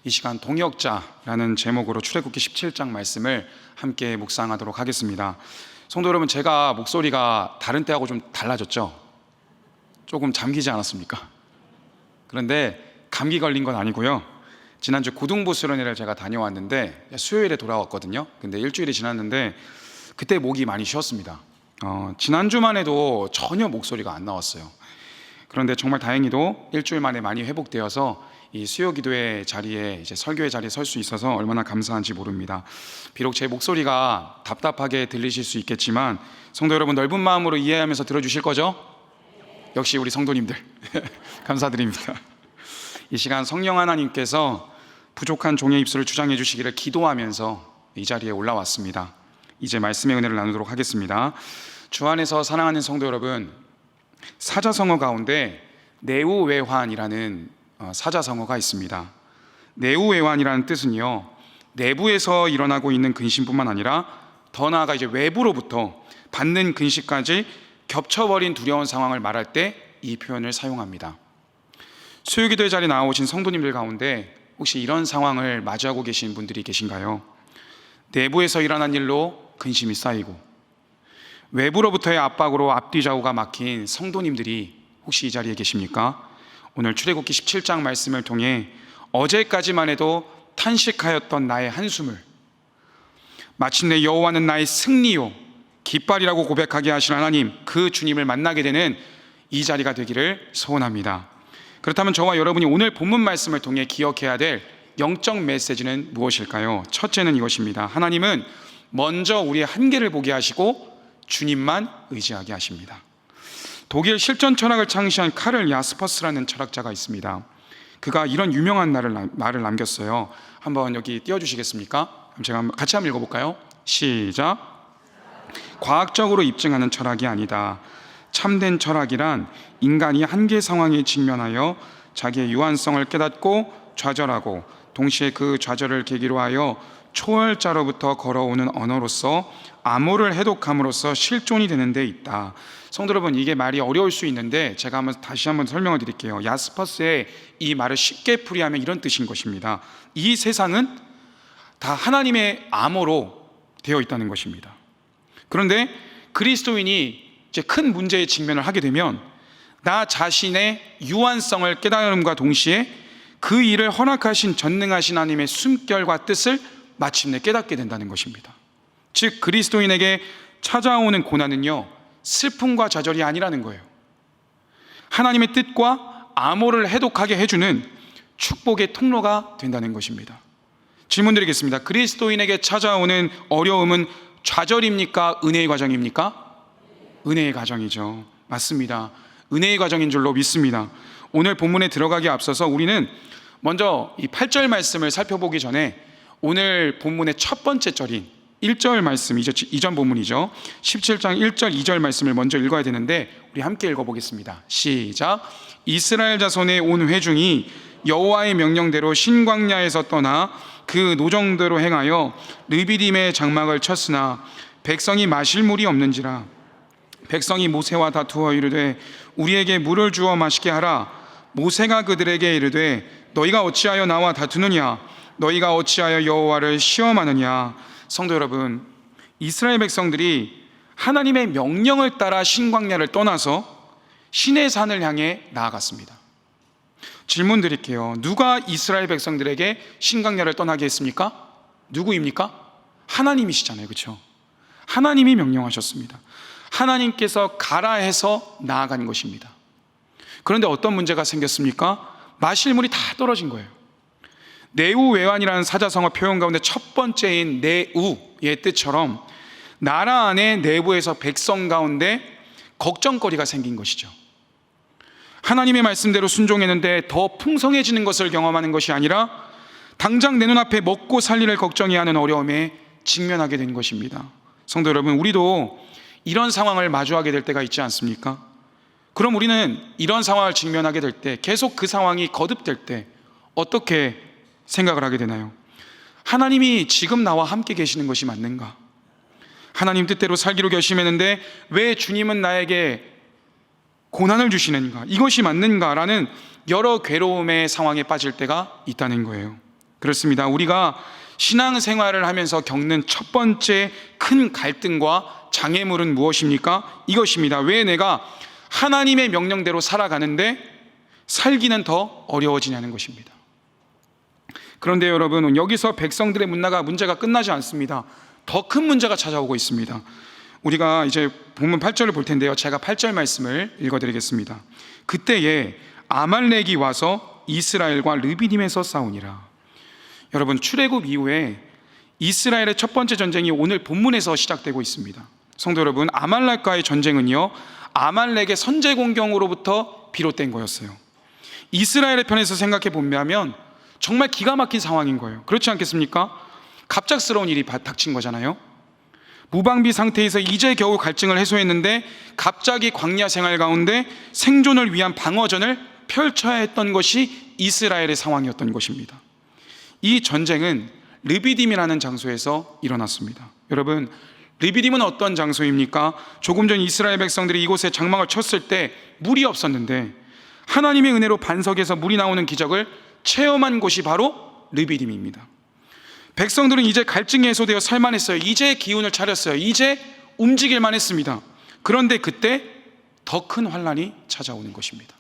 이 시간 동역자라는 제목으로 출애굽기 17장 말씀을 함께 묵상하도록 하겠습니다. 성도 여러분, 제가 목소리가 다른 때하고 좀 달라졌죠? 조금 잠기지 않았습니까? 그런데 감기 걸린 건 아니고요. 지난주 고등부 수련회를 제가 다녀왔는데 수요일에 돌아왔거든요. 근데 일주일이 지났는데 그때 목이 많이 쉬었습니다. 지난주만 해도 전혀 목소리가 안 나왔어요. 그런데 정말 다행히도 일주일 만에 많이 회복되어서 이 수요 기도의 자리에, 이제 설교의 자리에 설 수 있어서 얼마나 감사한지 모릅니다. 비록 제 목소리가 답답하게 들리실 수 있겠지만 성도 여러분, 넓은 마음으로 이해하면서 들어주실 거죠? 역시 우리 성도님들 감사드립니다. 이 시간 성령 하나님께서 부족한 종의 입술을 주장해 주시기를 기도하면서 이 자리에 올라왔습니다. 이제 말씀의 은혜를 나누도록 하겠습니다. 주 안에서 사랑하는 성도 여러분, 사자성어 가운데 내우외환이라는 사자성어가 있습니다. 내우외환이라는 뜻은요, 내부에서 일어나고 있는 근심뿐만 아니라 더 나아가 이제 외부로부터 받는 근심까지 겹쳐버린 두려운 상황을 말할 때 이 표현을 사용합니다. 수요기도의 자리에 나오신 성도님들 가운데 혹시 이런 상황을 맞이하고 계신 분들이 계신가요? 내부에서 일어난 일로 근심이 쌓이고 외부로부터의 압박으로 앞뒤 좌우가 막힌 성도님들이 혹시 이 자리에 계십니까? 오늘 출애굽기 17장 말씀을 통해 어제까지만 해도 탄식하였던 나의 한숨을 마침내 여호와는 나의 승리요 깃발이라고 고백하게 하신 하나님, 그 주님을 만나게 되는 이 자리가 되기를 소원합니다. 그렇다면 저와 여러분이 오늘 본문 말씀을 통해 기억해야 될 영적 메시지는 무엇일까요? 첫째는 이것입니다. 하나님은 먼저 우리의 한계를 보게 하시고 주님만 의지하게 하십니다. 독일 실전 철학을 창시한 카를 야스퍼스라는 철학자가 있습니다. 그가 이런 유명한 말을 남겼어요. 한번 여기 띄워주시겠습니까? 제가 같이 한번 읽어볼까요? 시작. 과학적으로 입증하는 철학이 아니다. 참된 철학이란 인간이 한계 상황에 직면하여 자기의 유한성을 깨닫고 좌절하고 동시에 그 좌절을 계기로 하여 초월자로부터 걸어오는 언어로서 암호를 해독함으로써 실존이 되는 데 있다. 성도 여러분, 이게 말이 어려울 수 있는데 제가 다시 한번 설명을 드릴게요. 야스퍼스의 이 말을 쉽게 풀이하면 이런 뜻인 것입니다. 이 세상은 다 하나님의 암호로 되어 있다는 것입니다. 그런데 그리스도인이 이제 큰 문제에 직면을 하게 되면 나 자신의 유한성을 깨달음과 동시에 그 일을 허락하신 전능하신 하나님의 숨결과 뜻을 마침내 깨닫게 된다는 것입니다. 즉 그리스도인에게 찾아오는 고난은요, 슬픔과 좌절이 아니라는 거예요. 하나님의 뜻과 암호를 해독하게 해주는 축복의 통로가 된다는 것입니다. 질문 드리겠습니다. 그리스도인에게 찾아오는 어려움은 좌절입니까? 은혜의 과정입니까? 은혜의 과정이죠. 맞습니다. 은혜의 과정인 줄로 믿습니다. 오늘 본문에 들어가기 앞서서 우리는 먼저 이 8절 말씀을 살펴보기 전에 오늘 본문의 첫 번째 절인 1절 말씀, 이전 본문이죠. 17장 1절 2절 말씀을 먼저 읽어야 되는데 우리 함께 읽어보겠습니다. 시작. 이스라엘 자손의 온 회중이 여호와의 명령대로 신광야에서 떠나 그 노정대로 행하여 르비딤의 장막을 쳤으나 백성이 마실 물이 없는지라. 백성이 모세와 다투어 이르되 우리에게 물을 주어 마시게 하라. 모세가 그들에게 이르되 너희가 어찌하여 나와 다투느냐? 너희가 어찌하여 여호와를 시험하느냐? 성도 여러분, 이스라엘 백성들이 하나님의 명령을 따라 신광야를 떠나서 시내 산을 향해 나아갔습니다. 질문 드릴게요. 누가 이스라엘 백성들에게 신광야를 떠나게 했습니까? 누구입니까? 하나님이시잖아요. 그렇죠? 하나님이 명령하셨습니다. 하나님께서 가라 해서 나아간 것입니다. 그런데 어떤 문제가 생겼습니까? 마실 물이 다 떨어진 거예요. 내우외환이라는 사자성어 표현 가운데 첫 번째인 내우의 뜻처럼 나라 안에 내부에서 백성 가운데 걱정거리가 생긴 것이죠. 하나님의 말씀대로 순종했는데 더 풍성해지는 것을 경험하는 것이 아니라 당장 내 눈앞에 먹고 살리를 걱정해야 하는 어려움에 직면하게 된 것입니다. 성도 여러분, 우리도 이런 상황을 마주하게 될 때가 있지 않습니까? 그럼 우리는 이런 상황을 직면하게 될 때, 계속 그 상황이 거듭될 때 어떻게 생각을 하게 되나요? 하나님이 지금 나와 함께 계시는 것이 맞는가? 하나님 뜻대로 살기로 결심했는데 왜 주님은 나에게 고난을 주시는가? 이것이 맞는가라는 여러 괴로움의 상황에 빠질 때가 있다는 거예요. 그렇습니다. 우리가 신앙생활을 하면서 겪는 첫 번째 큰 갈등과 장애물은 무엇입니까? 이것입니다. 왜 내가 하나님의 명령대로 살아가는데 살기는 더 어려워지냐는 것입니다. 그런데 여러분, 여기서 백성들의 문제가 끝나지 않습니다. 더 큰 문제가 찾아오고 있습니다. 우리가 이제 본문 8절을 볼 텐데요, 제가 8절 말씀을 읽어드리겠습니다. 그때에 아말렉이 와서 이스라엘과 르비딤에서 싸우니라. 여러분, 출애굽 이후에 이스라엘의 첫 번째 전쟁이 오늘 본문에서 시작되고 있습니다. 성도 여러분, 아말렉과의 전쟁은요, 아말렉의 선제 공격으로부터 비롯된 거였어요. 이스라엘의 편에서 생각해 보면 정말 기가 막힌 상황인 거예요. 그렇지 않겠습니까? 갑작스러운 일이 닥친 거잖아요. 무방비 상태에서 이제 겨우 갈증을 해소했는데 갑자기 광야 생활 가운데 생존을 위한 방어전을 펼쳐야 했던 것이 이스라엘의 상황이었던 것입니다. 이 전쟁은 르비딤이라는 장소에서 일어났습니다. 여러분, 르비딤은 어떤 장소입니까? 조금 전 이스라엘 백성들이 이곳에 장막을 쳤을 때 물이 없었는데 하나님의 은혜로 반석에서 물이 나오는 기적을 체험한 곳이 바로 르비딤입니다. 백성들은 이제 갈증이 해소되어 살만했어요. 이제 기운을 차렸어요. 이제 움직일만 했습니다. 그런데 그때 더 큰 환란이 찾아오는 것입니다.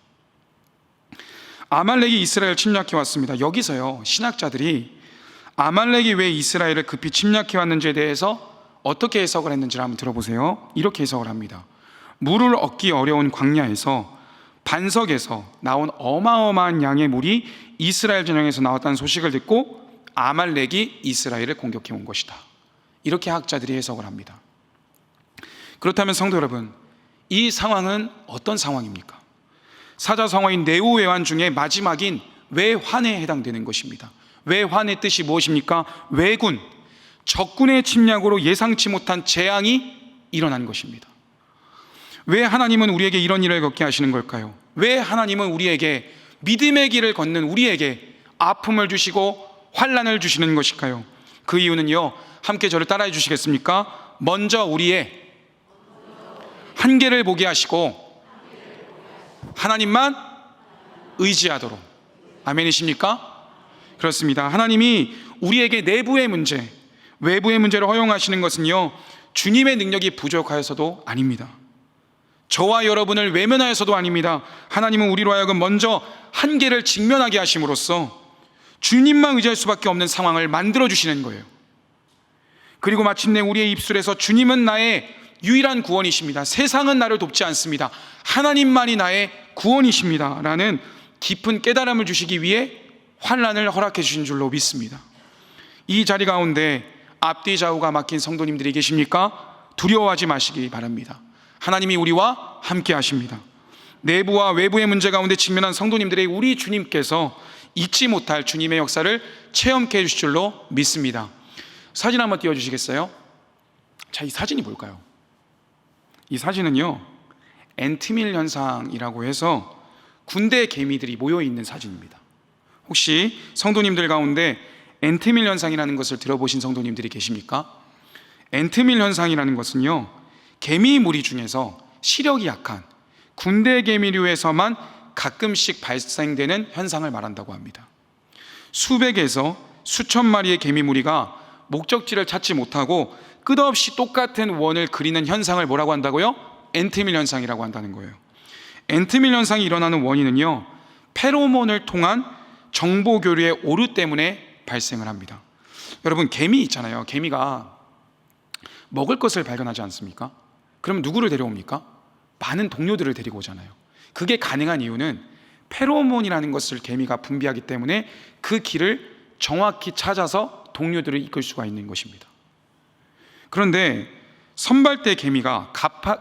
아말렉이 이스라엘을 침략해 왔습니다. 여기서요, 신학자들이 아말렉이 왜 이스라엘을 급히 침략해 왔는지에 대해서 어떻게 해석을 했는지를 한번 들어보세요. 이렇게 해석을 합니다. 물을 얻기 어려운 광야에서 반석에서 나온 어마어마한 양의 물이 이스라엘 전역에서 나왔다는 소식을 듣고 아말렉이 이스라엘을 공격해 온 것이다. 이렇게 학자들이 해석을 합니다. 그렇다면 성도 여러분, 이 상황은 어떤 상황입니까? 사자성어인 네오외환 중에 마지막인 외환에 해당되는 것입니다. 외환의 뜻이 무엇입니까? 외군, 적군의 침략으로 예상치 못한 재앙이 일어난 것입니다. 왜 하나님은 우리에게 이런 일을 겪게 하시는 걸까요? 왜 하나님은 우리에게 믿음의 길을 걷는 우리에게 아픔을 주시고 환난을 주시는 것일까요? 그 이유는요, 함께 저를 따라해 주시겠습니까? 먼저 우리의 한계를 보게 하시고 하나님만 의지하도록. 아멘이십니까? 그렇습니다. 하나님이 우리에게 내부의 문제, 외부의 문제를 허용하시는 것은요, 주님의 능력이 부족하여서도 아닙니다. 저와 여러분을 외면하여서도 아닙니다. 하나님은 우리로 하여금 먼저 한계를 직면하게 하심으로써 주님만 의지할 수밖에 없는 상황을 만들어 주시는 거예요. 그리고 마침내 우리의 입술에서 주님은 나의 유일한 구원이십니다, 세상은 나를 돕지 않습니다, 하나님만이 나의 구원이십니다 라는 깊은 깨달음을 주시기 위해 환난을 허락해 주신 줄로 믿습니다. 이 자리 가운데 앞뒤 좌우가 막힌 성도님들이 계십니까? 두려워하지 마시기 바랍니다. 하나님이 우리와 함께 하십니다. 내부와 외부의 문제 가운데 직면한 성도님들의 우리 주님께서 잊지 못할 주님의 역사를 체험케 해주실 줄로 믿습니다. 사진 한번 띄워주시겠어요? 자, 이 사진이 뭘까요? 이 사진은요, 앤트밀 현상이라고 해서 군대 개미들이 모여있는 사진입니다. 혹시 성도님들 가운데 앤트밀 현상이라는 것을 들어보신 성도님들이 계십니까? 앤트밀 현상이라는 것은요, 개미 무리 중에서 시력이 약한 군대 개미류에서만 가끔씩 발생되는 현상을 말한다고 합니다. 수백에서 수천 마리의 개미 무리가 목적지를 찾지 못하고 끝없이 똑같은 원을 그리는 현상을 뭐라고 한다고요? 앤트밀 현상이라고 한다는 거예요. 앤트밀 현상이 일어나는 원인은요, 페로몬을 통한 정보 교류의 오류 때문에 발생을 합니다. 여러분, 개미 있잖아요. 개미가 먹을 것을 발견하지 않습니까? 그럼 누구를 데려옵니까? 많은 동료들을 데리고 오잖아요. 그게 가능한 이유는 페로몬이라는 것을 개미가 분비하기 때문에 그 길을 정확히 찾아서 동료들을 이끌 수가 있는 것입니다. 그런데 선발대 개미가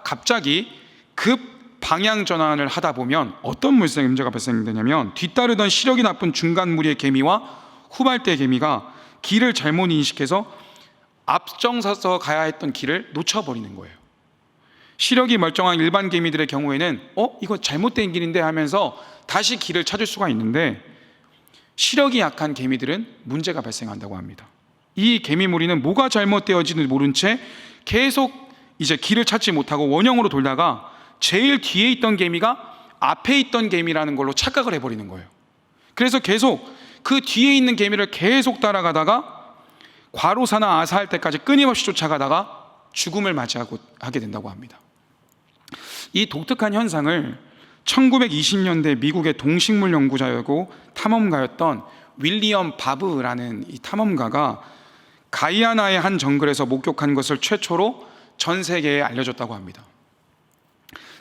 갑자기 급 방향 전환을 하다 보면 어떤 문제가 발생되냐면, 뒤따르던 시력이 나쁜 중간 무리의 개미와 후발대 개미가 길을 잘못 인식해서 앞장서서 가야 했던 길을 놓쳐버리는 거예요. 시력이 멀쩡한 일반 개미들의 경우에는 이거 잘못된 길인데 하면서 다시 길을 찾을 수가 있는데, 시력이 약한 개미들은 문제가 발생한다고 합니다. 이 개미 무리는 뭐가 잘못되어지는지 모른 채 계속 이제 길을 찾지 못하고 원형으로 돌다가 제일 뒤에 있던 개미가 앞에 있던 개미라는 걸로 착각을 해버리는 거예요. 그래서 계속 그 뒤에 있는 개미를 계속 따라가다가 과로사나 아사할 때까지 끊임없이 쫓아가다가 죽음을 맞이하게 된다고 합니다. 이 독특한 현상을 1920년대 미국의 동식물 연구자이고 탐험가였던 윌리엄 바브라는 이 탐험가가 가이아나의 한 정글에서 목격한 것을 최초로 전 세계에 알려줬다고 합니다.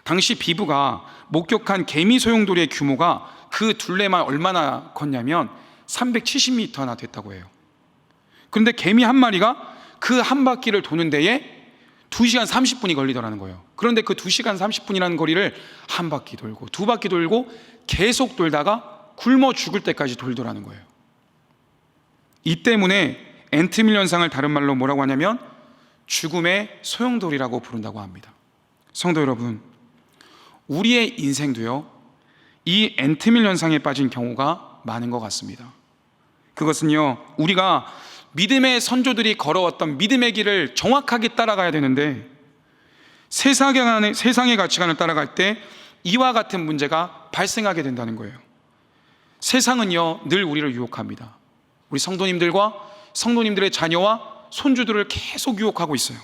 당시 비브가 목격한 개미 소용돌이의 규모가 그 둘레만 얼마나 컸냐면 370m나 됐다고 해요. 그런데 개미 한 마리가 그 한 바퀴를 도는 데에 2시간 30분이 걸리더라는 거예요. 그런데 그 2시간 30분이라는 거리를 한 바퀴 돌고 두 바퀴 돌고 계속 돌다가 굶어 죽을 때까지 돌더라는 거예요. 이 때문에 앤트밀 현상을 다른 말로 뭐라고 하냐면 죽음의 소용돌이라고 부른다고 합니다. 성도 여러분, 우리의 인생도요, 이 앤트밀 현상에 빠진 경우가 많은 것 같습니다. 그것은요, 우리가 믿음의 선조들이 걸어왔던 믿음의 길을 정확하게 따라가야 되는데 세상의 가치관을 따라갈 때 이와 같은 문제가 발생하게 된다는 거예요. 세상은요, 늘 우리를 유혹합니다. 우리 성도님들과 성도님들의 자녀와 손주들을 계속 유혹하고 있어요.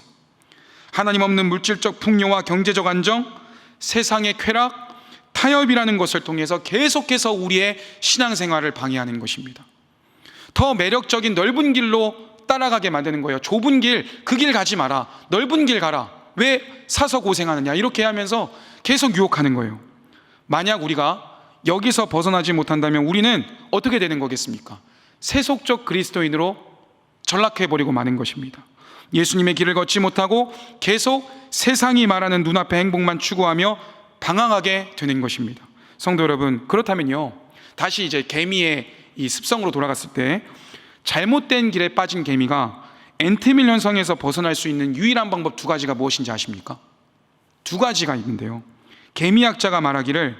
하나님 없는 물질적 풍요와 경제적 안정, 세상의 쾌락, 타협이라는 것을 통해서 계속해서 우리의 신앙생활을 방해하는 것입니다. 더 매력적인 넓은 길로 따라가게 만드는 거예요. 좁은 길, 그 길 가지 마라. 넓은 길 가라. 왜 사서 고생하느냐, 이렇게 하면서 계속 유혹하는 거예요. 만약 우리가 여기서 벗어나지 못한다면 우리는 어떻게 되는 거겠습니까? 세속적 그리스도인으로 전락해버리고 마는 것입니다. 예수님의 길을 걷지 못하고 계속 세상이 말하는 눈앞의 행복만 추구하며 방황하게 되는 것입니다. 성도 여러분, 그렇다면요, 다시 이제 개미의 이 습성으로 돌아갔을 때 잘못된 길에 빠진 개미가 앤트밀 현상에서 벗어날 수 있는 유일한 방법 두 가지가 무엇인지 아십니까? 두 가지가 있는데요, 개미학자가 말하기를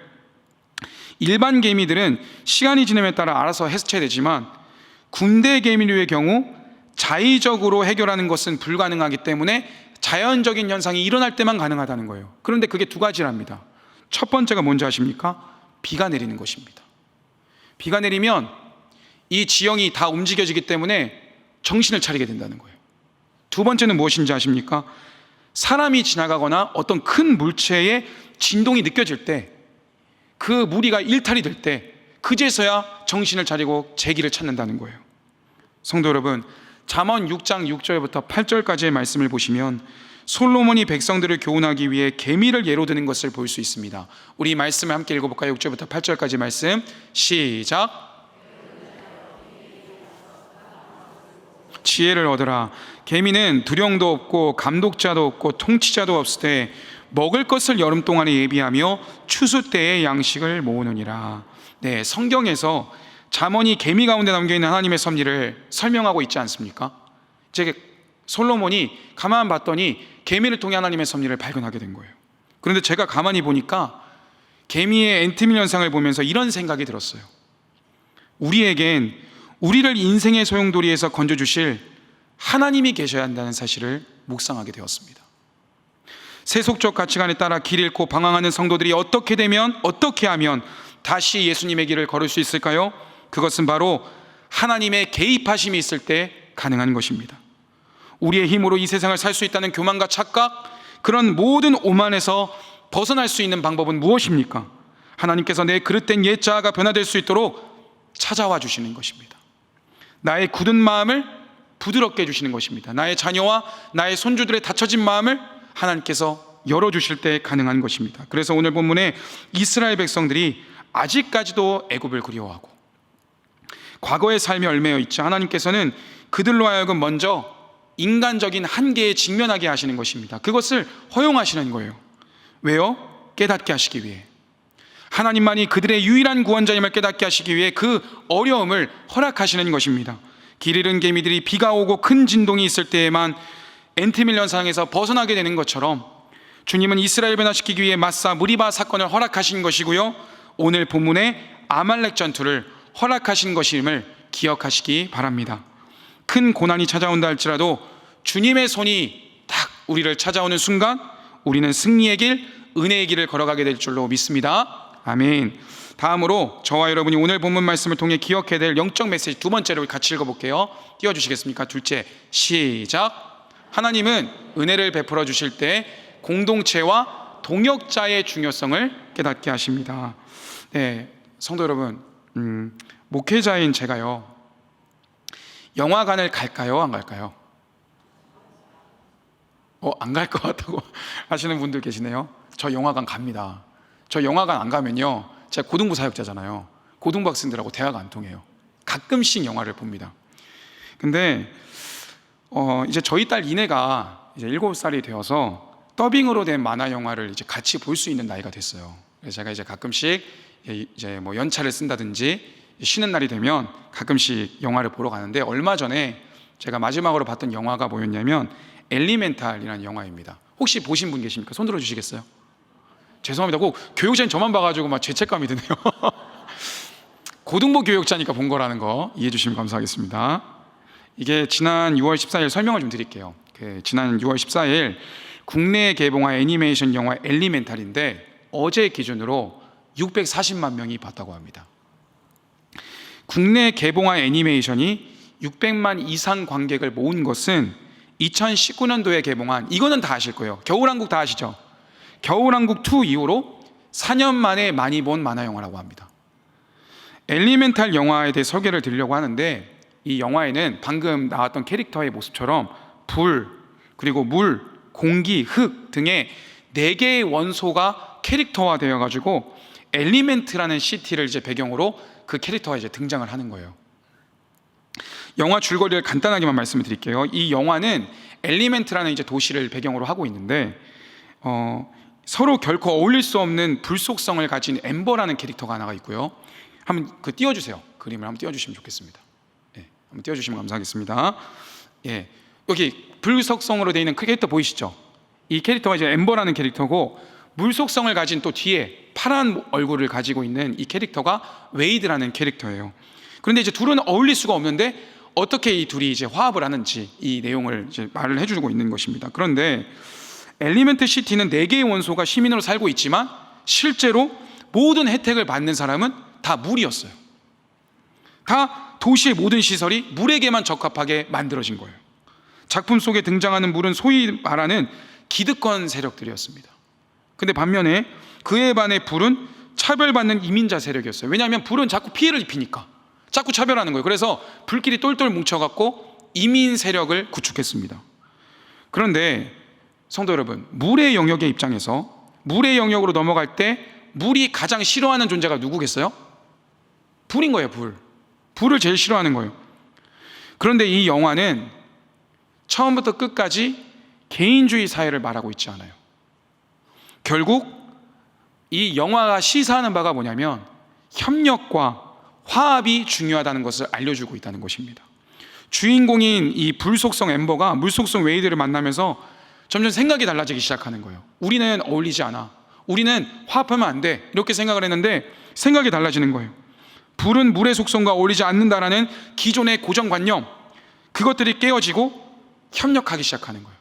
일반 개미들은 시간이 지남에 따라 알아서 해체되지만 군대 개미류의 경우 자의적으로 해결하는 것은 불가능하기 때문에 자연적인 현상이 일어날 때만 가능하다는 거예요. 그런데 그게 두 가지랍니다. 첫 번째가 뭔지 아십니까? 비가 내리는 것입니다. 비가 내리면 이 지형이 다 움직여지기 때문에 정신을 차리게 된다는 거예요. 두 번째는 무엇인지 아십니까? 사람이 지나가거나 어떤 큰 물체의 진동이 느껴질 때, 그 무리가 일탈이 될 때 그제서야 정신을 차리고 제 길을 찾는다는 거예요. 성도 여러분, 잠언 6장 6절부터 8절까지의 말씀을 보시면 솔로몬이 백성들을 교훈하기 위해 개미를 예로 드는 것을 볼 수 있습니다. 우리 말씀을 함께 읽어볼까요? 6절부터 8절까지 말씀 시작. 지혜를 얻으라. 개미는 두령도 없고 감독자도 없고 통치자도 없을 때 먹을 것을 여름 동안에 예비하며 추수 때에 양식을 모으느니라. 네, 성경에서 잠언이 개미 가운데 담겨있는 하나님의 섭리를 설명하고 있지 않습니까? 제 솔로몬이 가만 봤더니 개미를 통해 하나님의 섭리를 발견하게 된 거예요. 그런데 제가 가만히 보니까 개미의 앤트밀 현상을 보면서 이런 생각이 들었어요. 우리에겐 우리를 인생의 소용돌이에서 건져주실 하나님이 계셔야 한다는 사실을 묵상하게 되었습니다. 세속적 가치관에 따라 길 잃고 방황하는 성도들이 어떻게 하면 다시 예수님의 길을 걸을 수 있을까요? 그것은 바로 하나님의 개입하심이 있을 때 가능한 것입니다. 우리의 힘으로 이 세상을 살 수 있다는 교만과 착각, 그런 모든 오만에서 벗어날 수 있는 방법은 무엇입니까? 하나님께서 내 그릇된 옛 자아가 변화될 수 있도록 찾아와 주시는 것입니다. 나의 굳은 마음을 부드럽게 해주시는 것입니다. 나의 자녀와 나의 손주들의 닫혀진 마음을 하나님께서 열어주실 때 가능한 것입니다. 그래서 오늘 본문에 이스라엘 백성들이 아직까지도 애굽을 그리워하고 과거의 삶에 얽매여 있죠. 하나님께서는 그들로 하여금 먼저 인간적인 한계에 직면하게 하시는 것입니다. 그것을 허용하시는 거예요. 왜요? 깨닫게 하시기 위해. 하나님만이 그들의 유일한 구원자임을 깨닫게 하시기 위해 그 어려움을 허락하시는 것입니다. 길 잃은 개미들이 비가 오고 큰 진동이 있을 때에만 앤트밀 현상에서 벗어나게 되는 것처럼 주님은 이스라엘 변화시키기 위해 마사 무리바 사건을 허락하신 것이고요, 오늘 본문의 아말렉 전투를 허락하신 것임을 기억하시기 바랍니다. 큰 고난이 찾아온다 할지라도 주님의 손이 딱 우리를 찾아오는 순간 우리는 승리의 길, 은혜의 길을 걸어가게 될 줄로 믿습니다. 아멘. 다음으로 저와 여러분이 오늘 본문 말씀을 통해 기억해야 될 영적 메시지 두 번째로 같이 읽어볼게요. 띄워주시겠습니까? 둘째, 시작. 하나님은 은혜를 베풀어 주실 때 공동체와 동역자의 중요성을 깨닫게 하십니다. 네, 성도 여러분, 목회자인 제가요, 영화관을 갈까요? 안 갈까요? 안 갈 것 같다고 하시는 분들 계시네요. 저 영화관 갑니다. 저 영화관 안 가면요, 제가 고등부 사역자잖아요. 고등부 학생들하고 대화가 안 통해요. 가끔씩 영화를 봅니다. 근데 이제 저희 딸 이내가 이제 7살이 되어서 더빙으로 된 만화 영화를 이제 같이 볼 수 있는 나이가 됐어요. 그래서 제가 이제 가끔씩 이제 뭐 연차를 쓴다든지 쉬는 날이 되면 가끔씩 영화를 보러 가는데, 얼마 전에 제가 마지막으로 봤던 영화가 뭐였냐면 엘리멘탈이라는 영화입니다. 혹시 보신 분 계십니까? 손 들어 주시겠어요? 죄송합니다. 꼭 교육자인 저만 봐가지고 막 죄책감이 드네요. 고등부 교육자니까 본 거라는 거 이해해 주시면 감사하겠습니다. 이게 지난 6월 14일 설명을 좀 드릴게요. 지난 6월 14일 국내에 개봉한 애니메이션 영화 엘리멘탈인데 어제 기준으로 640만 명이 봤다고 합니다. 국내 개봉한 애니메이션이 600만 이상 관객을 모은 것은 2019년도에 개봉한, 이거는 다 아실 거예요, 겨울왕국 다 아시죠? 겨울왕국 2 이후로 4년 만에 많이 본 만화 영화라고 합니다. 엘리멘탈 영화에 대해 소개를 드리려고 하는데, 이 영화에는 방금 나왔던 캐릭터의 모습처럼 불, 그리고 물, 공기, 흙 등의 4개의 원소가 캐릭터화 되어 가지고 엘리멘트라는 시티를 이제 배경으로 그 캐릭터가 이제 등장을 하는 거예요. 영화 줄거리를 간단하게만 말씀을 드릴게요. 이 영화는 엘리멘트라는 이제 도시를 배경으로 하고 있는데, 서로 결코 어울릴 수 없는 불 속성을 가진 엠버라는 캐릭터가 하나가 있고요. 한번 띄워주세요. 그림을 한번 띄워주시면 좋겠습니다. 예, 한번 띄워주시면 감사하겠습니다. 예, 여기 불 속성으로 되어 있는 캐릭터 보이시죠? 이 캐릭터가 이제 엠버라는 캐릭터고, 물 속성을 가진 또 뒤에 파란 얼굴을 가지고 있는 이 캐릭터가 웨이드라는 캐릭터예요. 그런데 이제 둘은 어울릴 수가 없는데 어떻게 이 둘이 이제 화합을 하는지 이 내용을 이제 말을 해주고 있는 것입니다. 그런데 엘리멘트 시티는 4개의 원소가 시민으로 살고 있지만 실제로 모든 혜택을 받는 사람은 다 물이었어요. 다 도시의 모든 시설이 물에게만 적합하게 만들어진 거예요. 작품 속에 등장하는 물은 소위 말하는 기득권 세력들이었습니다. 근데 반면에 그에 반해 불은 차별받는 이민자 세력이었어요. 왜냐하면 불은 자꾸 피해를 입히니까 자꾸 차별하는 거예요. 그래서 불길이 똘똘 뭉쳐갖고 이민 세력을 구축했습니다. 그런데 성도 여러분, 물의 영역의 입장에서 물의 영역으로 넘어갈 때 물이 가장 싫어하는 존재가 누구겠어요? 불인 거예요. 불을 제일 싫어하는 거예요. 그런데 이 영화는 처음부터 끝까지 개인주의 사회를 말하고 있지 않아요. 결국 이 영화가 시사하는 바가 뭐냐면 협력과 화합이 중요하다는 것을 알려주고 있다는 것입니다. 주인공인 이 불속성 엠버가 물속성 웨이드를 만나면서 점점 생각이 달라지기 시작하는 거예요. 우리는 어울리지 않아, 우리는 화합하면 안 돼, 이렇게 생각을 했는데 생각이 달라지는 거예요. 불은 물의 속성과 어울리지 않는다라는 기존의 고정관념, 그것들이 깨어지고 협력하기 시작하는 거예요.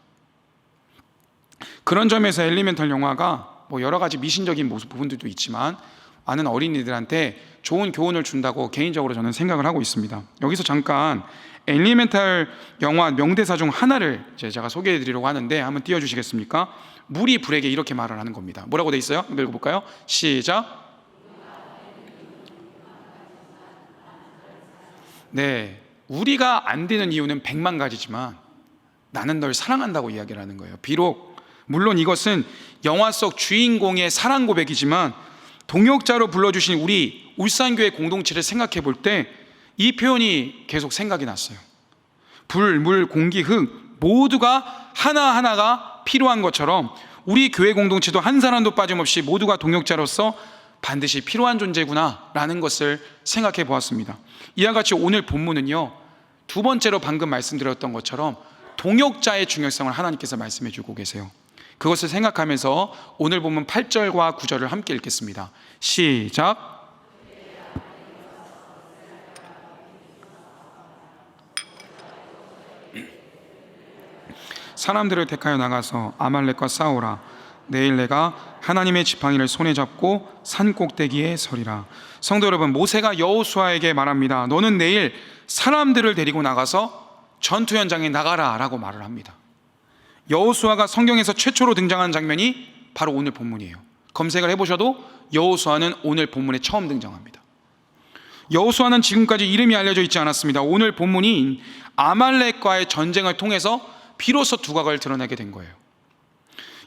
그런 점에서 엘리멘탈 영화가 뭐 여러 가지 미신적인 부분들도 있지만 많은 어린이들한테 좋은 교훈을 준다고 개인적으로 저는 생각을 하고 있습니다. 여기서 잠깐 엘리멘탈 영화 명대사 중 하나를 제가 소개해 드리려고 하는데, 한번 띄워주시겠습니까? 물이 불에게 이렇게 말을 하는 겁니다. 뭐라고 돼 있어요? 한번 읽어볼까요? 시작. 네, 우리가 안 되는 이유는 100만 가지지만 나는 널 사랑한다고 이야기를 하는 거예요. 비록 물론 이것은 영화 속 주인공의 사랑 고백이지만 동역자로 불러주신 우리 울산교회 공동체를 생각해 볼 때 이 표현이 계속 생각이 났어요. 불, 물, 공기, 흙 모두가 하나하나가 필요한 것처럼 우리 교회 공동체도 한 사람도 빠짐없이 모두가 동역자로서 반드시 필요한 존재구나 라는 것을 생각해 보았습니다. 이와 같이 오늘 본문은요, 두 번째로 방금 말씀드렸던 것처럼 동역자의 중요성을 하나님께서 말씀해 주고 계세요. 그것을 생각하면서 오늘 본문 8절과 9절을 함께 읽겠습니다. 시작. 사람들을 택하여 나가서 아말렉과 싸우라. 내일 내가 하나님의 지팡이를 손에 잡고 산 꼭대기에 서리라. 성도 여러분, 모세가 여호수아에게 말합니다. 너는 내일 사람들을 데리고 나가서 전투 현장에 나가라 라고 말을 합니다. 여호수아가 성경에서 최초로 등장한 장면이 바로 오늘 본문이에요. 검색을 해보셔도 여호수아는 오늘 본문에 처음 등장합니다. 여호수아는 지금까지 이름이 알려져 있지 않았습니다. 오늘 본문이 아말렉과의 전쟁을 통해서 비로소 두각을 드러내게 된 거예요.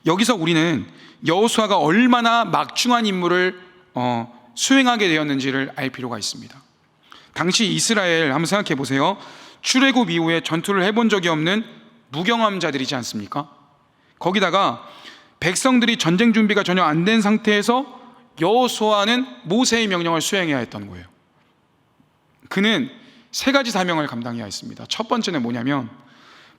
여기서 우리는 여호수아가 얼마나 막중한 임무를 수행하게 되었는지를 알 필요가 있습니다. 당시 이스라엘 한번 생각해 보세요. 출애굽 이후에 전투를 해본 적이 없는 무경험자들이지 않습니까? 거기다가 백성들이 전쟁 준비가 전혀 안 된 상태에서 여호수아는 모세의 명령을 수행해야 했던 거예요. 그는 세 가지 사명을 감당해야 했습니다. 첫 번째는 뭐냐면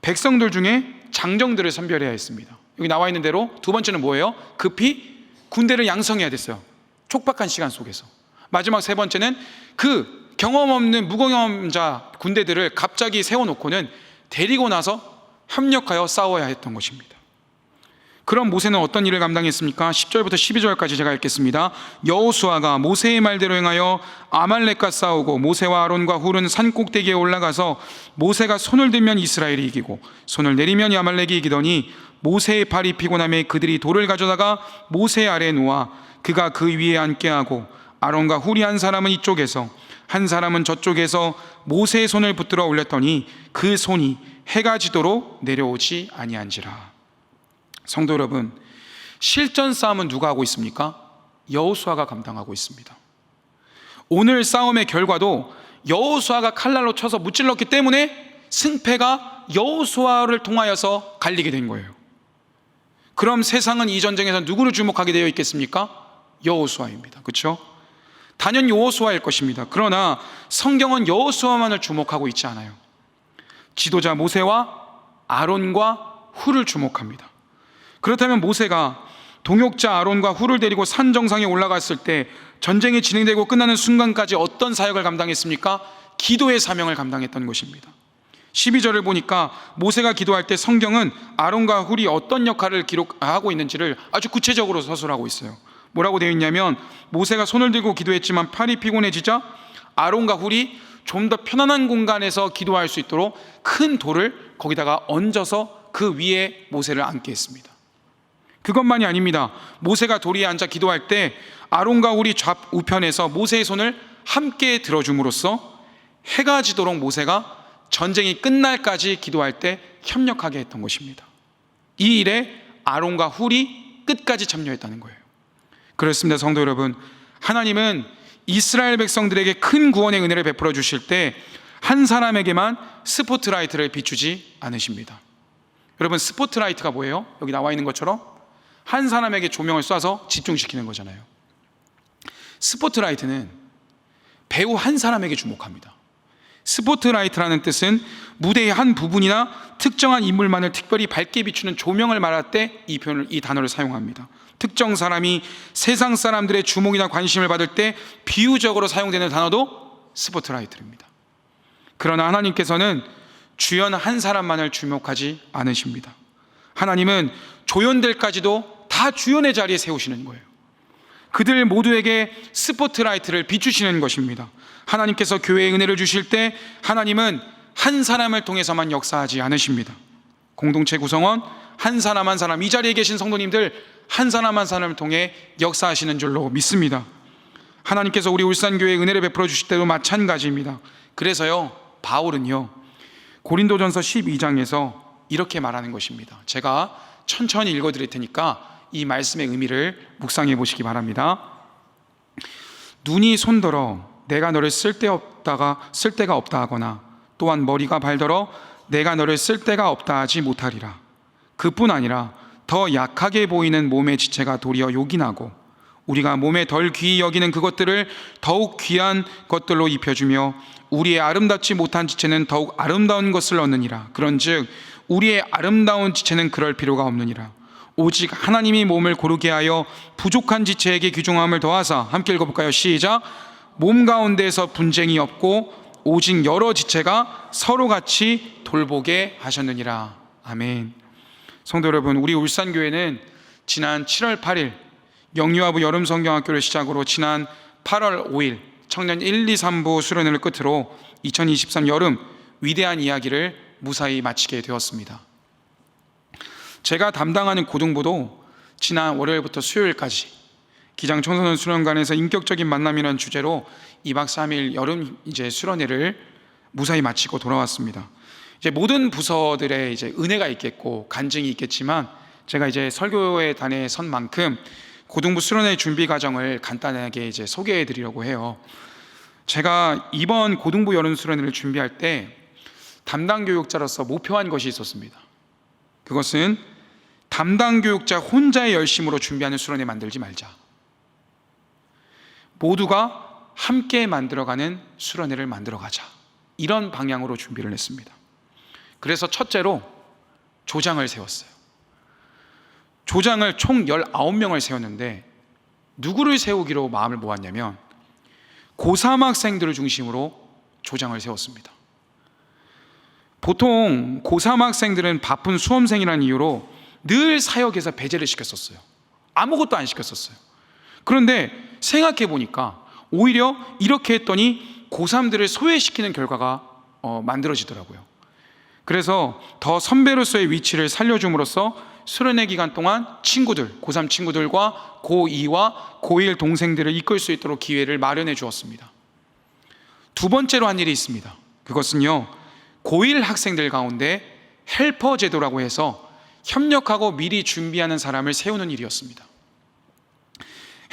백성들 중에 장정들을 선별해야 했습니다. 여기 나와 있는 대로 두 번째는 뭐예요? 급히 군대를 양성해야 됐어요. 촉박한 시간 속에서. 마지막 세 번째는 그 경험 없는 무경험자 군대들을 갑자기 세워놓고는 데리고 나서 협력하여 싸워야 했던 것입니다. 그럼 모세는 어떤 일을 감당했습니까? 10절부터 12절까지 제가 읽겠습니다. 여호수아가 모세의 말대로 행하여 아말렉과 싸우고 모세와 아론과 훌은 산 꼭대기에 올라가서 모세가 손을 들면 이스라엘이 이기고 손을 내리면 아말렉이 이기더니 모세의 발이 피곤함에 그들이 돌을 가져다가 모세 아래에 놓아 그가 그 위에 앉게 하고 아론과 훌이 한 사람은 이쪽에서 한 사람은 저쪽에서 모세의 손을 붙들어 올렸더니 그 손이 해가 지도록 내려오지 아니한지라. 성도 여러분, 실전 싸움은 누가 하고 있습니까? 여호수아가 감당하고 있습니다. 오늘 싸움의 결과도 여호수아가 칼날로 쳐서 무찔렀기 때문에 승패가 여호수아를 통하여서 갈리게 된 거예요. 그럼 세상은 이 전쟁에서 누구를 주목하게 되어 있겠습니까? 여호수아입니다. 그렇죠? 단연 여호수아일 것입니다. 그러나 성경은 여호수아만을 주목하고 있지 않아요. 지도자 모세와 아론과 훌을 주목합니다. 그렇다면 모세가 동역자 아론과 훌을 데리고 산 정상에 올라갔을 때 전쟁이 진행되고 끝나는 순간까지 어떤 사역을 감당했습니까? 기도의 사명을 감당했던 것입니다. 12절을 보니까 모세가 기도할 때 성경은 아론과 훌이 어떤 역할을 기록하고 있는지를 아주 구체적으로 서술하고 있어요. 뭐라고 되어 있냐면 모세가 손을 들고 기도했지만 팔이 피곤해지자 아론과 훌이 좀 더 편안한 공간에서 기도할 수 있도록 큰 돌을 거기다가 얹어서 그 위에 모세를 앉게 했습니다. 그것만이 아닙니다. 모세가 돌 위에 앉아 기도할 때 아론과 훌이 좌우편에서 모세의 손을 함께 들어줌으로써 해가 지도록 모세가 전쟁이 끝날까지 기도할 때 협력하게 했던 것입니다. 이 일에 아론과 훌이 끝까지 참여했다는 거예요. 그렇습니다. 성도 여러분, 하나님은 이스라엘 백성들에게 큰 구원의 은혜를 베풀어 주실 때 한 사람에게만 스포트라이트를 비추지 않으십니다. 여러분, 스포트라이트가 뭐예요? 여기 나와 있는 것처럼 한 사람에게 조명을 쏴서 집중시키는 거잖아요. 스포트라이트는 배우 한 사람에게 주목합니다. 스포트라이트라는 뜻은 무대의 한 부분이나 특정한 인물만을 특별히 밝게 비추는 조명을 말할 때 이 단어를 사용합니다. 특정 사람이 세상 사람들의 주목이나 관심을 받을 때 비유적으로 사용되는 단어도 스포트라이트입니다. 그러나 하나님께서는 주연 한 사람만을 주목하지 않으십니다. 하나님은 조연들까지도 다 주연의 자리에 세우시는 거예요. 그들 모두에게 스포트라이트를 비추시는 것입니다. 하나님께서 교회에 은혜를 주실 때 하나님은 한 사람을 통해서만 역사하지 않으십니다. 공동체 구성원 한 사람 한 사람, 이 자리에 계신 성도님들 한 사람 한 사람을 통해 역사하시는 줄로 믿습니다. 하나님께서 우리 울산교회에 은혜를 베풀어 주실 때도 마찬가지입니다. 그래서요, 바울은요 고린도전서 12장에서 이렇게 말하는 것입니다. 제가 천천히 읽어드릴 테니까 이 말씀의 의미를 묵상해 보시기 바랍니다. 눈이 손들어 내가 너를 쓸데가 없다 하거나 또한 머리가 발더러 내가 너를 쓸데가 없다 하지 못하리라. 그뿐 아니라 더 약하게 보이는 몸의 지체가 도리어 요긴하고 우리가 몸에 덜 귀히 여기는 그것들을 더욱 귀한 것들로 입혀주며 우리의 아름답지 못한 지체는 더욱 아름다운 것을 얻느니라. 그런즉 우리의 아름다운 지체는 그럴 필요가 없느니라. 오직 하나님이 몸을 고르게 하여 부족한 지체에게 귀중함을 더하사, 함께 읽어볼까요? 시작. 몸 가운데에서 분쟁이 없고 오직 여러 지체가 서로 같이 돌보게 하셨느니라. 아멘. 성도 여러분, 우리 울산교회는 지난 7월 8일 영유아부 여름성경학교를 시작으로 지난 8월 5일 청년 1, 2, 3부 수련회를 끝으로 2023 여름 위대한 이야기를 무사히 마치게 되었습니다. 제가 담당하는 고등부도 지난 월요일부터 수요일까지 기장 청소년 수련관에서 인격적인 만남이라는 주제로 2박 3일 여름 수련회를 무사히 마치고 돌아왔습니다. 모든 부서들의 은혜가 있겠고 간증이 있겠지만 제가 설교회 단에 선 만큼 고등부 수련회 준비 과정을 간단하게 소개해 드리려고 해요. 제가 이번 고등부 여름 수련회를 준비할 때 담당 교육자로서 목표한 것이 있었습니다. 그것은 담당 교육자 혼자의 열심으로 준비하는 수련회 만들지 말자. 모두가 함께 만들어가는 수련회를 만들어가자. 이런 방향으로 준비를 했습니다. 그래서 첫째로 조장을 세웠어요. 조장을 총 19명을 세웠는데 누구를 세우기로 마음을 모았냐면 고3 학생들을 중심으로 조장을 세웠습니다. 보통 고3 학생들은 바쁜 수험생이라는 이유로 늘 사역에서 배제를 시켰었어요. 아무것도 안 시켰었어요. 그런데 생각해 보니까 오히려 이렇게 했더니 고3들을 소외시키는 결과가 만들어지더라고요. 그래서 더 선배로서의 위치를 살려줌으로써 수련회 기간 동안 친구들, 고3 친구들과 고2와 고1 동생들을 이끌 수 있도록 기회를 마련해 주었습니다. 두 번째로 한 일이 있습니다. 그것은요, 고1 학생들 가운데 헬퍼 제도라고 해서 협력하고 미리 준비하는 사람을 세우는 일이었습니다.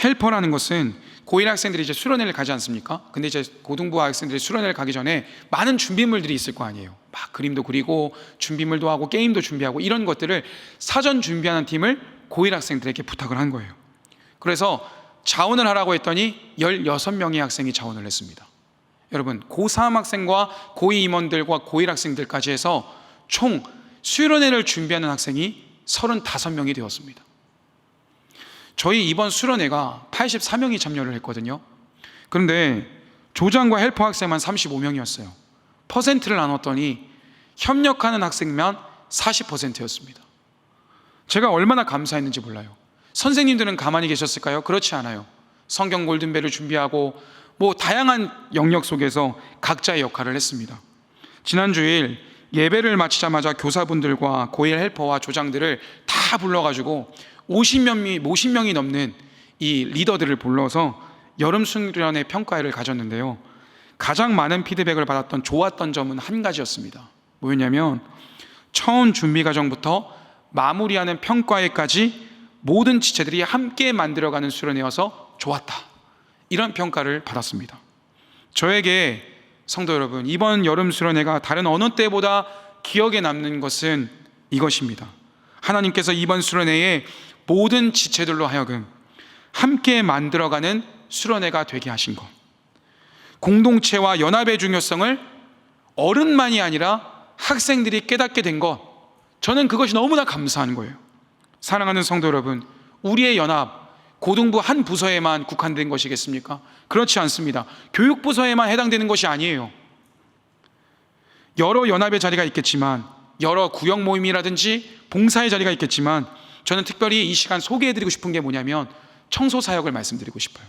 헬퍼라는 것은 고1 학생들이 수련회를 가지 않습니까? 근데 고등부 학생들이 수련회를 가기 전에 많은 준비물들이 있을 거 아니에요. 막 그림도 그리고 준비물도 하고 게임도 준비하고 이런 것들을 사전 준비하는 팀을 고1 학생들에게 부탁을 한 거예요. 그래서 자원을 하라고 했더니 16명의 학생이 자원을 했습니다. 여러분, 고3 학생과 고2 임원들과 고1 학생들까지 해서 총 수련회를 준비하는 학생이 35명이 되었습니다. 저희 이번 수련회가 84명이 참여를 했거든요. 그런데 조장과 헬퍼 학생만 35명이었어요. 퍼센트를 나눴더니 협력하는 학생만 40%였습니다. 제가 얼마나 감사했는지 몰라요. 선생님들은 가만히 계셨을까요? 그렇지 않아요. 성경 골든벨을 준비하고 다양한 영역 속에서 각자의 역할을 했습니다. 지난 주일 예배를 마치자마자 교사분들과 고1 헬퍼와 조장들을 다 불러가지고 50명이 넘는 이 리더들을 불러서 여름 수련회 평가회를 가졌는데요. 가장 많은 피드백을 받았던 좋았던 점은 한 가지였습니다. 뭐였냐면 처음 준비 과정부터 마무리하는 평가회까지 모든 지체들이 함께 만들어가는 수련회여서 좋았다. 이런 평가를 받았습니다. 저에게 성도 여러분, 이번 여름 수련회가 다른 어느 때보다 기억에 남는 것은 이것입니다. 하나님께서 이번 수련회에 모든 지체들로 하여금 함께 만들어가는 수련회가 되게 하신 것, 공동체와 연합의 중요성을 어른만이 아니라 학생들이 깨닫게 된 것, 저는 그것이 너무나 감사한 거예요. 사랑하는 성도 여러분, 우리의 연합, 고등부 한 부서에만 국한된 것이겠습니까? 그렇지 않습니다. 교육부서에만 해당되는 것이 아니에요. 여러 연합의 자리가 있겠지만, 여러 구역 모임이라든지 봉사의 자리가 있겠지만, 저는 특별히 이 시간 소개해드리고 싶은 게 뭐냐면 청소 사역을 말씀드리고 싶어요.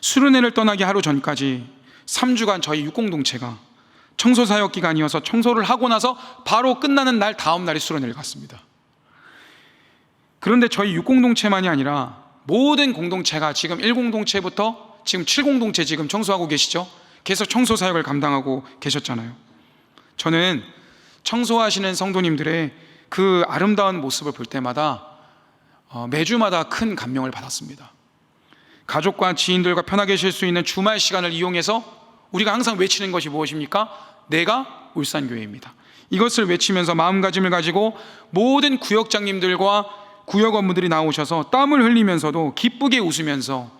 수련회를 떠나기 하루 전까지 3주간 저희 육공동체가 청소 사역 기간이어서 청소를 하고 나서 바로 끝나는 날 다음 날에 수련회를 갔습니다. 그런데 저희 육공동체만이 아니라 모든 공동체가 지금 1공동체부터 지금 7공동체 지금 청소하고 계시죠? 계속 청소 사역을 감당하고 계셨잖아요. 저는 청소하시는 성도님들의 그 아름다운 모습을 볼 때마다 매주마다 큰 감명을 받았습니다. 가족과 지인들과 편하게 쉴 수 있는 주말 시간을 이용해서 우리가 항상 외치는 것이 무엇입니까? 내가 울산교회입니다. 이것을 외치면서 마음가짐을 가지고 모든 구역장님들과 구역 업무들이 나오셔서 땀을 흘리면서도 기쁘게 웃으면서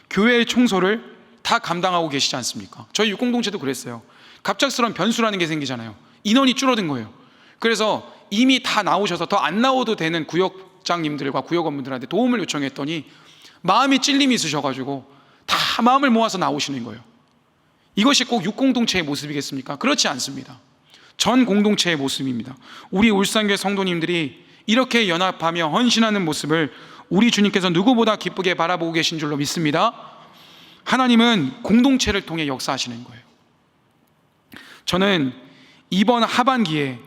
교회의 청소를 다 감당하고 계시지 않습니까? 저희 육공동체도 그랬어요. 갑작스러운 변수라는 게 생기잖아요. 인원이 줄어든 거예요. 그래서 이미 다 나오셔서 더 안 나오도 되는 구역장님들과 구역 업무들한테 도움을 요청했더니 마음이 찔림이 있으셔가지고 다 마음을 모아서 나오시는 거예요. 이것이 꼭 육공동체의 모습이겠습니까? 그렇지 않습니다. 전 공동체의 모습입니다. 우리 울산교회 성도님들이 이렇게 연합하며 헌신하는 모습을 우리 주님께서 누구보다 기쁘게 바라보고 계신 줄로 믿습니다. 하나님은 공동체를 통해 역사하시는 거예요. 저는 이번 하반기에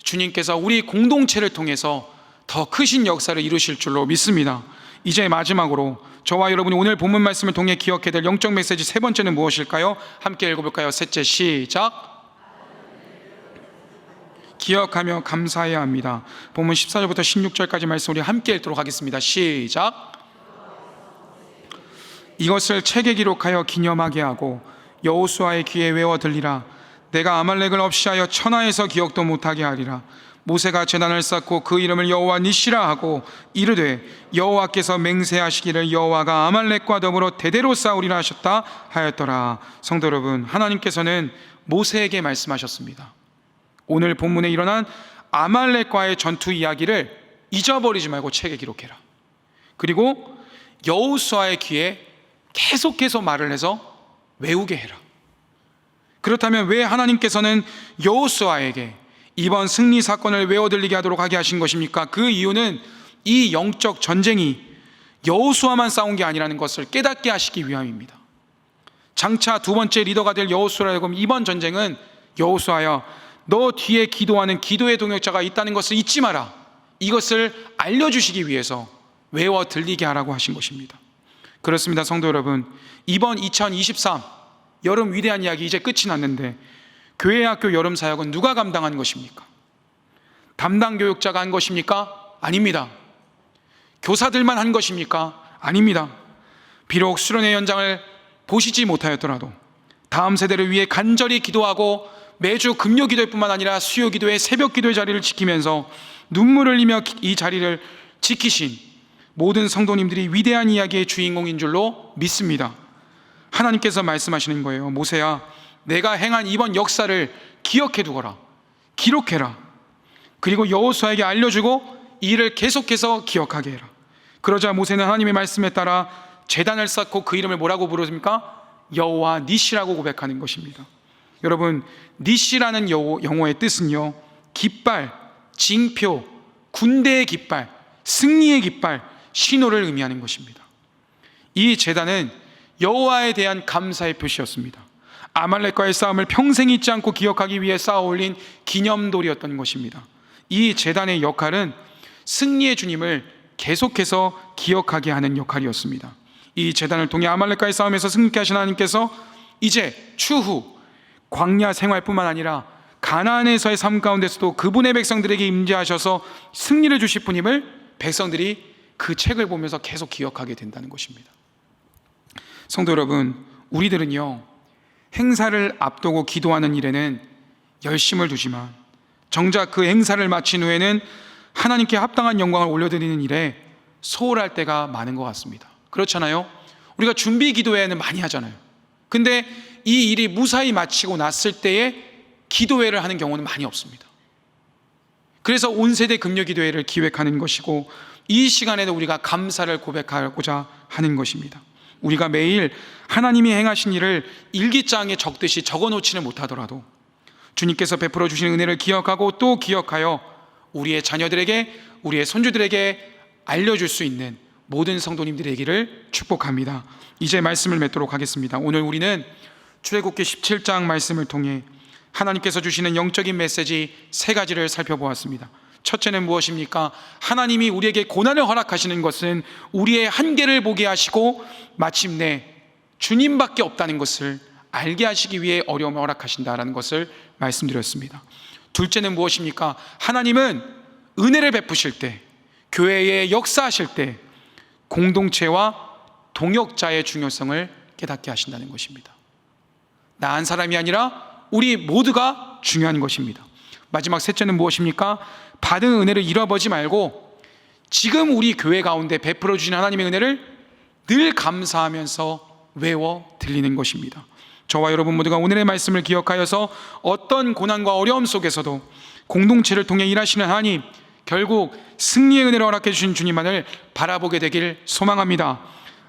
주님께서 우리 공동체를 통해서 더 크신 역사를 이루실 줄로 믿습니다. 이제 마지막으로 저와 여러분이 오늘 본문 말씀을 통해 기억해야 될 영적 메시지 세 번째는 무엇일까요? 함께 읽어볼까요? 셋째, 시작. 기억하며 감사해야 합니다. 본문 14절부터 16절까지 말씀 우리 함께 읽도록 하겠습니다. 시작. 이것을 책에 기록하여 기념하게 하고 여호수아의 귀에 외워 들리라. 내가 아말렉을 없이 하여 천하에서 기억도 못하게 하리라. 모세가 제단을 쌓고 그 이름을 여호와 니시라 하고 이르되 여호와께서 맹세하시기를 여호와가 아말렉과 더불어 대대로 싸우리라 하셨다 하였더라. 성도 여러분, 하나님께서는 모세에게 말씀하셨습니다. 오늘 본문에 일어난 아말렉과의 전투 이야기를 잊어버리지 말고 책에 기록해라. 그리고 여호수아의 귀에 계속해서 말을 해서 외우게 해라. 그렇다면 왜 하나님께서는 여호수아에게 이번 승리 사건을 외워들리게 하도록 하게 하신 것입니까? 그 이유는 이 영적 전쟁이 여호수아만 싸운 게 아니라는 것을 깨닫게 하시기 위함입니다. 장차 두 번째 리더가 될 여호수아라고 이번 전쟁은 여호수아야, 너 뒤에 기도하는 기도의 동역자가 있다는 것을 잊지 마라. 이것을 알려주시기 위해서 외워 들리게 하라고 하신 것입니다. 그렇습니다. 성도 여러분, 이번 2023 여름 위대한 이야기 이제 끝이 났는데 교회학교 여름 사역은 누가 감당한 것입니까? 담당 교육자가 한 것입니까? 아닙니다. 교사들만 한 것입니까? 아닙니다. 비록 수련회 현장을 보시지 못하였더라도 다음 세대를 위해 간절히 기도하고 매주 금요 기도회 뿐만 아니라 수요 기도회, 새벽 기도의 자리를 지키면서 눈물을 흘리며 이 자리를 지키신 모든 성도님들이 위대한 이야기의 주인공인 줄로 믿습니다. 하나님께서 말씀하시는 거예요. 모세야, 내가 행한 이번 역사를 기억해 두거라. 기록해라. 그리고 여호수아에게 알려주고 이 일을 계속해서 기억하게 해라. 그러자 모세는 하나님의 말씀에 따라 제단을 쌓고 그 이름을 뭐라고 부릅니까? 여호와 니시라고 고백하는 것입니다. 여러분, 니시라는 영어의 뜻은요, 깃발, 징표, 군대의 깃발, 승리의 깃발, 신호를 의미하는 것입니다. 이 제단은 여호와에 대한 감사의 표시였습니다. 아말렉과의 싸움을 평생 잊지 않고 기억하기 위해 쌓아 올린 기념돌이었던 것입니다. 이 제단의 역할은 승리의 주님을 계속해서 기억하게 하는 역할이었습니다. 이 제단을 통해 아말렉과의 싸움에서 승리케 하신 하나님께서 이제 추후 광야 생활뿐만 아니라 가나안에서의 삶 가운데서도 그분의 백성들에게 임재하셔서 승리를 주실 분임을 백성들이 그 책을 보면서 계속 기억하게 된다는 것입니다. 성도 여러분, 우리들은요, 행사를 앞두고 기도하는 일에는 열심을 두지만 정작 그 행사를 마친 후에는 하나님께 합당한 영광을 올려드리는 일에 소홀할 때가 많은 것 같습니다. 그렇잖아요? 우리가 준비 기도회는 많이 하잖아요. 근데 이 일이 무사히 마치고 났을 때에 기도회를 하는 경우는 많이 없습니다. 그래서 온 세대 금요 기도회를 기획하는 것이고 이 시간에도 우리가 감사를 고백하고자 하는 것입니다. 우리가 매일 하나님이 행하신 일을 일기장에 적듯이 적어놓지는 못하더라도 주님께서 베풀어 주신 은혜를 기억하고 또 기억하여 우리의 자녀들에게, 우리의 손주들에게 알려줄 수 있는 모든 성도님들의 얘기를 축복합니다. 이제 말씀을 맺도록 하겠습니다. 오늘 우리는 출애굽기 17장 말씀을 통해 하나님께서 주시는 영적인 메시지 세 가지를 살펴보았습니다. 첫째는 무엇입니까? 하나님이 우리에게 고난을 허락하시는 것은 우리의 한계를 보게 하시고 마침내 주님밖에 없다는 것을 알게 하시기 위해 어려움을 허락하신다라는 것을 말씀드렸습니다. 둘째는 무엇입니까? 하나님은 은혜를 베푸실 때, 교회에 역사하실 때 공동체와 동역자의 중요성을 깨닫게 하신다는 것입니다. 나 한 사람이 아니라 우리 모두가 중요한 것입니다. 마지막 셋째는 무엇입니까? 받은 은혜를 잃어버리지 말고 지금 우리 교회 가운데 베풀어 주신 하나님의 은혜를 늘 감사하면서 외워 들리는 것입니다. 저와 여러분 모두가 오늘의 말씀을 기억하여서 어떤 고난과 어려움 속에서도 공동체를 통해 일하시는 하나님, 결국 승리의 은혜를 허락해 주신 주님만을 바라보게 되길 소망합니다.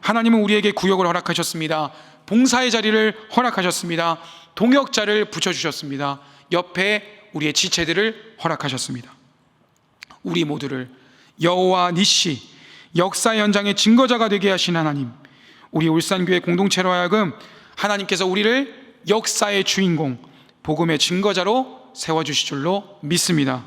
하나님은 우리에게 구역을 허락하셨습니다. 봉사의 자리를 허락하셨습니다. 동역자를 붙여주셨습니다. 옆에 우리의 지체들을 허락하셨습니다. 우리 모두를 여호와 니시, 역사의 현장의 증거자가 되게 하신 하나님, 우리 울산교회 공동체로 하여금 하나님께서 우리를 역사의 주인공, 복음의 증거자로 세워주실 줄로 믿습니다.